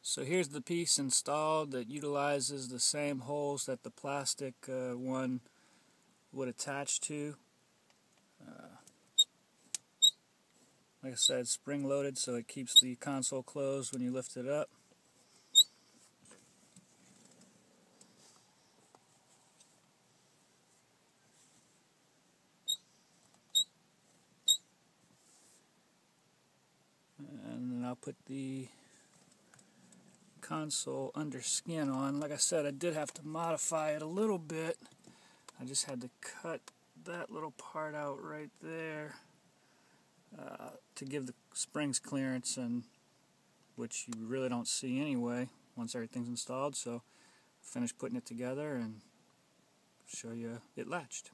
So here's the piece installed that utilizes the same holes that the plastic one would attach to. Like I said, spring loaded, so it keeps the console closed when you lift it up. And then I'll put the console under skin on. Like I said, I did have to modify it a little bit. I just had to cut that little part out right there to give the springs clearance, and which you really don't see anyway once everything's installed. So finish putting it together and show you it latched.